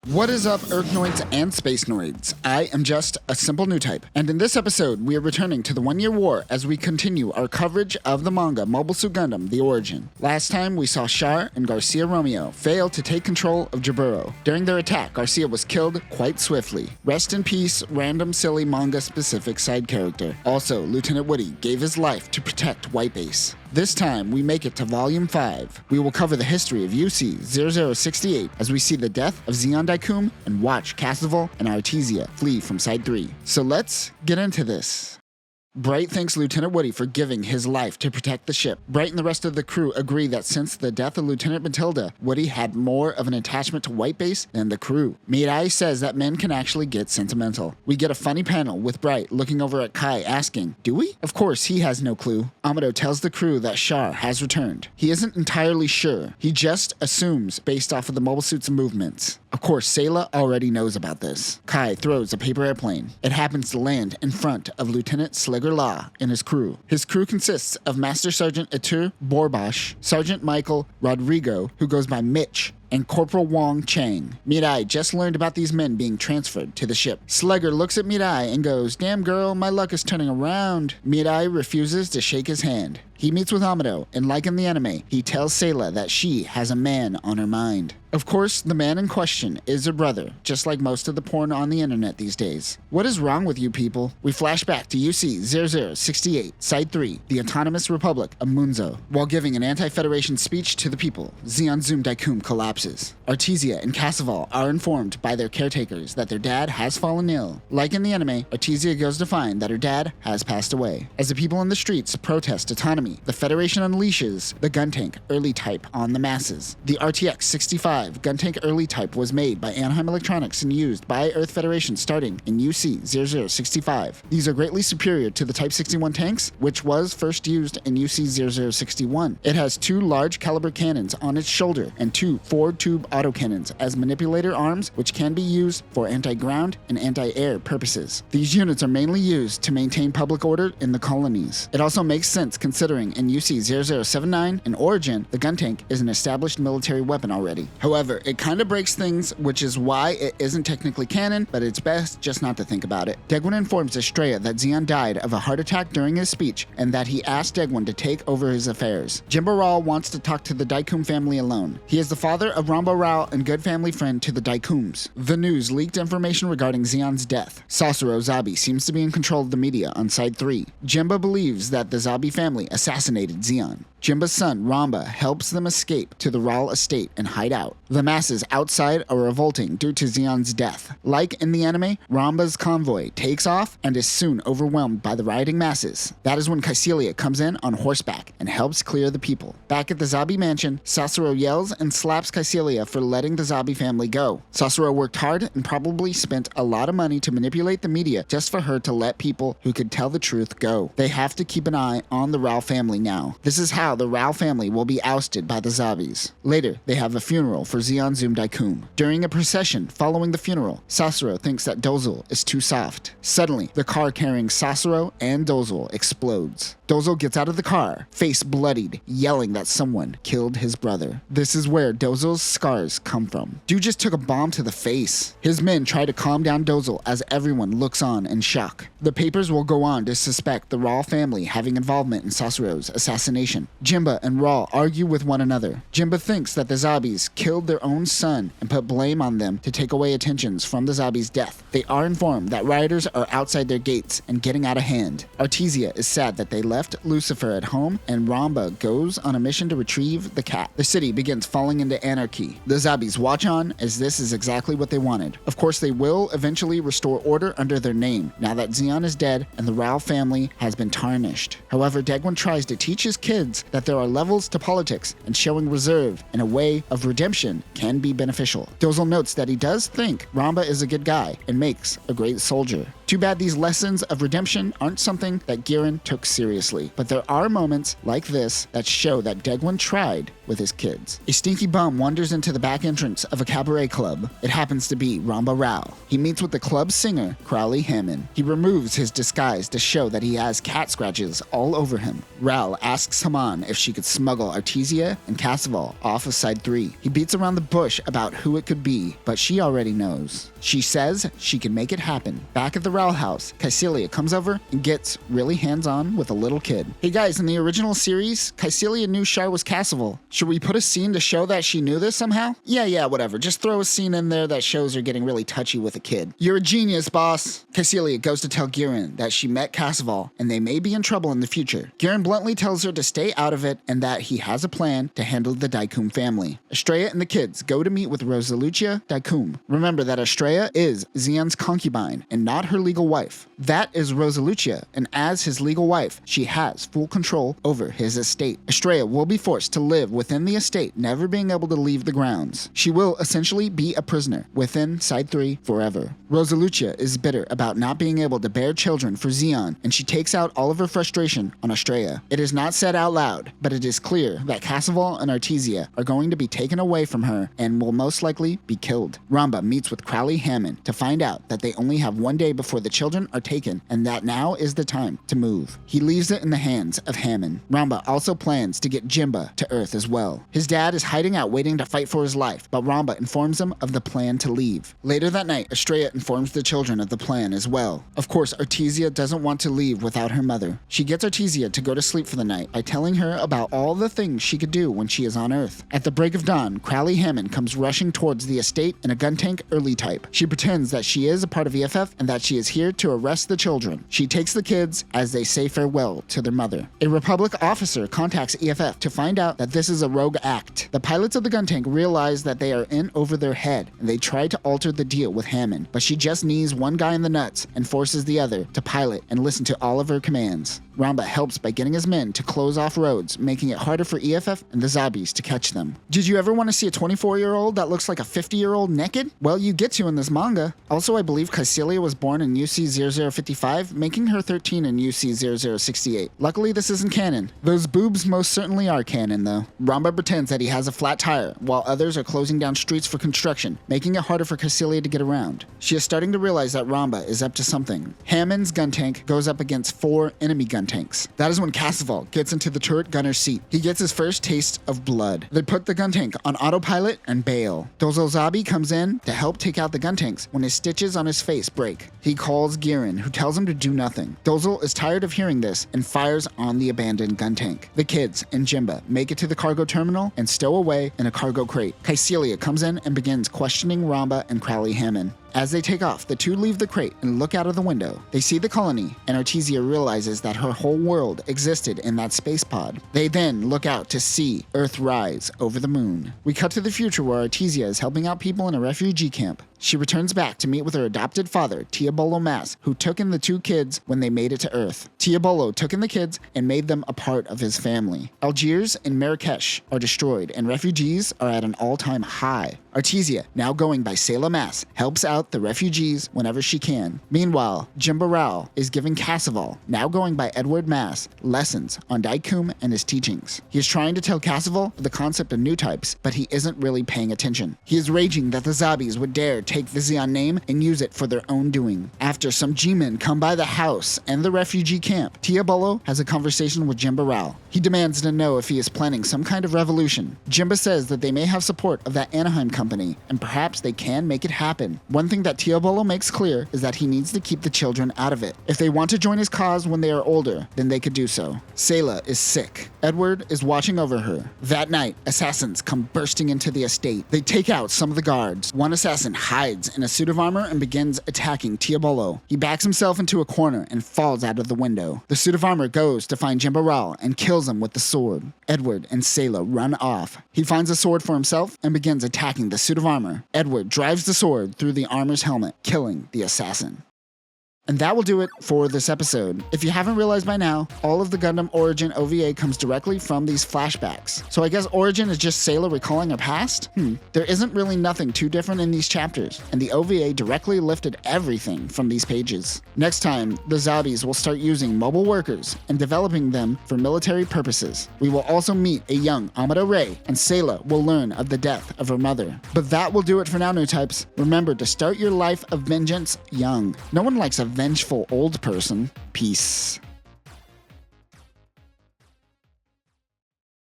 What is up, Erknoids and Space Noids? I am just a simple new type, and in this episode, we are returning to the 1 Year War as we continue our coverage of the manga Mobile Suit Gundam: The Origin. Last time, we saw Char and Garcia Romeo fail to take control of Jaburo. During their attack, Garcia was killed quite swiftly. Rest in peace, random silly manga-specific side character. Also, Lieutenant Woody gave his life to protect White Base. This time, we make it to Volume 5. We will cover the history of UC-0068 as we see the death of Zeon Daikun and watch Castle and Artesia flee from Side 3. So let's get into this. Bright thanks Lieutenant Woody for giving his life to protect the ship. Bright and the rest of the crew agree that since the death of Lieutenant Matilda, Woody had more of an attachment to White Base than the crew. Mirai says that men can actually get sentimental. We get a funny panel with Bright looking over at Kai asking, "Do we?" Of course, he has no clue. Amado tells the crew that Char has returned. He isn't entirely sure. He just assumes based off of the mobile suit's movements. Of course, Sayla already knows about this. Kai throws a paper airplane. It happens to land in front of Lieutenant Sligger Law and his crew. His crew consists of Master Sergeant Etur Borbosh, Sergeant Michael Rodrigo, who goes by Mitch, and Corporal Wong Chang. Mirai just learned about these men being transferred to the ship. Slegger looks at Mirai and goes, "Damn girl, my luck is turning around." Mirai refuses to shake his hand. He meets with Amado, and like in the anime, he tells Sayla that she has a man on her mind. Of course, the man in question is her brother, just like most of the porn on the internet these days. What is wrong with you people? We flash back to UC-0068, Side 3, the Autonomous Republic of Munzo. While giving an anti-Federation speech to the people, Zeon Zum Daikun collapses. Artesia and Castle are informed by their caretakers that their dad has fallen ill. Like in the anime, Artesia goes to find that her dad has passed away. As the people in the streets protest autonomy, the Federation unleashes the Guntank Early Type on the masses. The RTX-65 Guntank Early Type was made by Anaheim Electronics and used by Earth Federation starting in UC-0065. These are greatly superior to the Type 61 tanks, which was first used in UC-0061. It has 2 large caliber cannons on its shoulder and 2 4-tube autocannons as manipulator arms, which can be used for anti-ground and anti-air purposes. These units are mainly used to maintain public order in the colonies. It also makes sense considering in UC-0079 and Origin, the Guntank is an established military weapon already. However, it kinda breaks things, which is why it isn't technically canon, but it's best just not to think about it. Degwin informs Estrella that Zeon died of a heart attack during his speech, and that he asked Degwin to take over his affairs. Jimbo Rao wants to talk to the Daikun family alone. He is the father of Rambo Rao and good family friend to the Daikuns. The news leaked information regarding Zeon's death. Sasuro Zabi seems to be in control of the media on Side 3. Jimbo believes that the Zabi family assassinated Zeon. Jimba's son, Ramba, helps them escape to the Ral estate and hide out. The masses outside are revolting due to Zeon's death. Like in the anime, Ramba's convoy takes off and is soon overwhelmed by the rioting masses. That is when Kycilia comes in on horseback and helps clear the people. Back at the Zabi mansion, Sasuro yells and slaps Kycilia for letting the Zabi family go. Sasuro worked hard and probably spent a lot of money to manipulate the media just for her to let people who could tell the truth go. They have to keep an eye on the Ral family now. This is how the Ral family will be ousted by the Zabis. Later, they have a funeral for Zeon Zum Daikun. During a procession following the funeral, Sasuro thinks that Dozle is too soft. Suddenly, the car carrying Sasuro and Dozle explodes. Dozle gets out of the car, face bloodied, yelling that someone killed his brother. This is where Dozle's scars come from. Dude just took a bomb to the face. His men try to calm down Dozle as everyone looks on in shock. The papers will go on to suspect the Raw family having involvement in Sasuro's assassination. Jimba and Raw argue with one another. Jimba thinks that the Zabis killed their own son and put blame on them to take away attentions from the Zabis' death. They are informed that rioters are outside their gates and getting out of hand. Artesia is sad that they left Lucifer at home, and Ramba goes on a mission to retrieve the cat. The city begins falling into anarchy. The Zabis watch on as this is exactly what they wanted. Of course, they will eventually restore order under their name, now that Zeon is dead and the Rao family has been tarnished. However, Degwin tries to teach his kids that there are levels to politics, and showing reserve and a way of redemption can be beneficial. Dozle notes that he does think Ramba is a good guy and makes a great soldier. Too bad these lessons of redemption aren't something that Giran took seriously, but there are moments like this that show that Degwin tried with his kids. A stinky bum wanders into the back entrance of a cabaret club. It happens to be Ramba Rao. He meets with the club's singer, Crowley Hammond. He removes his disguise to show that he has cat scratches all over him. Rao asks Haman if she could smuggle Artesia and Casseval off of Side 3. He beats around the bush about who it could be, but she already knows. She says she can make it happen. Back at the Rao house, Kycilia comes over and gets really hands-on with a little kid. Hey guys, in the original series, Kycilia knew Shar was Casseval. Should we put a scene to show that she knew this somehow? Yeah, whatever. Just throw a scene in there that shows her getting really touchy with a kid. You're a genius, boss. Kycilia goes to tell Giran that she met Casseval and they may be in trouble in the future. Giran bluntly tells her to stay out of it and that he has a plan to handle the Daikum family. Estrella and the kids go to meet with Rosalucia Daikum. Remember that Estrella is Xion's concubine and not her legal wife. That is Rosalucia, and as his legal wife, she has full control over his estate. Estrella will be forced to live within the estate, never being able to leave the grounds. She will essentially be a prisoner within Side 3 forever. Rosalucia is bitter about not being able to bear children for Xion, and she takes out all of her frustration on Estrella. It is not said out loud, but it is clear that Casseval and Artesia are going to be taken away from her and will most likely be killed. Ramba meets with Crowley Hammond to find out that they only have one day before the children are taken and that now is the time to move. He leaves it in the hands of Hammond. Ramba also plans to get Jimba to Earth as well. His dad is hiding out waiting to fight for his life, but Ramba informs him of the plan to leave. Later that night, Estrella informs the children of the plan as well. Of course, Artesia doesn't want to leave without her mother. She gets Artesia to go to sleep for the night by telling her about all the things she could do when she is on Earth. At the break of dawn, Crowley Hammond comes rushing towards the estate in a gun tank early type. She pretends that she is a part of EFF and that she is here to arrest the children. She takes the kids as they say farewell to their mother. A Republic officer contacts EFF to find out that this is a rogue act. The pilots of the gun tank realize that they are in over their head and they try to alter the deal with Hammond, but she just knees one guy in the nuts and forces the other to pilot and listen to all of her commands. Ramba helps by getting his men to close off roads, making it harder for EFF and the zombies to catch them. Did you ever want to see a 24-year-old that looks like a 50-year-old naked? Well, you get to in this manga. Also, I believe Kycilia was born in UC0055, making her 13 in UC0068. Luckily, this isn't canon. Those boobs most certainly are canon, though. Ramba pretends that he has a flat tire, while others are closing down streets for construction, making it harder for Kycilia to get around. She is starting to realize that Ramba is up to something. Hammond's gun tank goes up against 4 enemy gun tanks. That is when Casseval gets into the turret gunner's seat. He gets his first taste of blood. They put the gun tank on autopilot and bail. Dozozabi comes in to help take out the gun tanks when his stitches on his face break. He calls Giran, who tells him to do nothing. Dozel is tired of hearing this and fires on the abandoned gun tank. The kids and Jimba make it to the cargo terminal and stow away in a cargo crate. Kycilia comes in and begins questioning Ramba and Crowley Hammond. As they take off, the two leave the crate and look out of the window. They see the colony, and Artesia realizes that her whole world existed in that space pod. They then look out to see Earth rise over the moon. We cut to the future where Artesia is helping out people in a refugee camp. She returns back to meet with her adopted father, Tiabolo Mas, who took in the 2 kids when they made it to Earth. Tiabolo took in the kids and made them a part of his family. Algiers and Marrakesh are destroyed, and refugees are at an all-time high. Artesia, now going by Sayla Mas, helps out the refugees whenever she can. Meanwhile, Jimba Rao is giving Casseval, now going by Edward Mas, lessons on Daikum and his teachings. He is trying to tell Casseval the concept of new types, but he isn't really paying attention. He is raging that the zombies would dare take the Xion name and use it for their own doing. After some G-men come by the house and the refugee camp, Tiabolo has a conversation with Jimba Rao. He demands to know if he is planning some kind of revolution. Jimba says that they may have support of that Anaheim company, and perhaps they can make it happen. One thing that Tiabolo makes clear is that he needs to keep the children out of it. If they want to join his cause when they are older, then they could do so. Sayla is sick. Edward is watching over her. That night, assassins come bursting into the estate. They take out some of the guards. One assassin hides in a suit of armor and begins attacking Tiabolo. He backs himself into a corner and falls out of the window. The suit of armor goes to find Jimba Rao and kills him with the sword. Edward and Sayla run off. He finds a sword for himself and begins attacking the suit of armor. Edward drives the sword through the armor's helmet, killing the assassin. And that will do it for this episode. If you haven't realized by now, all of the Gundam Origin OVA comes directly from these flashbacks. So I guess Origin is just Sayla recalling her past? There isn't really nothing too different in these chapters, and the OVA directly lifted everything from these pages. Next time, the Zabis will start using mobile workers and developing them for military purposes. We will also meet a young Amado Ray, and Sayla will learn of the death of her mother. But that will do it for now, new types. Remember to start your life of vengeance young. No one likes a vengeful old person. Peace.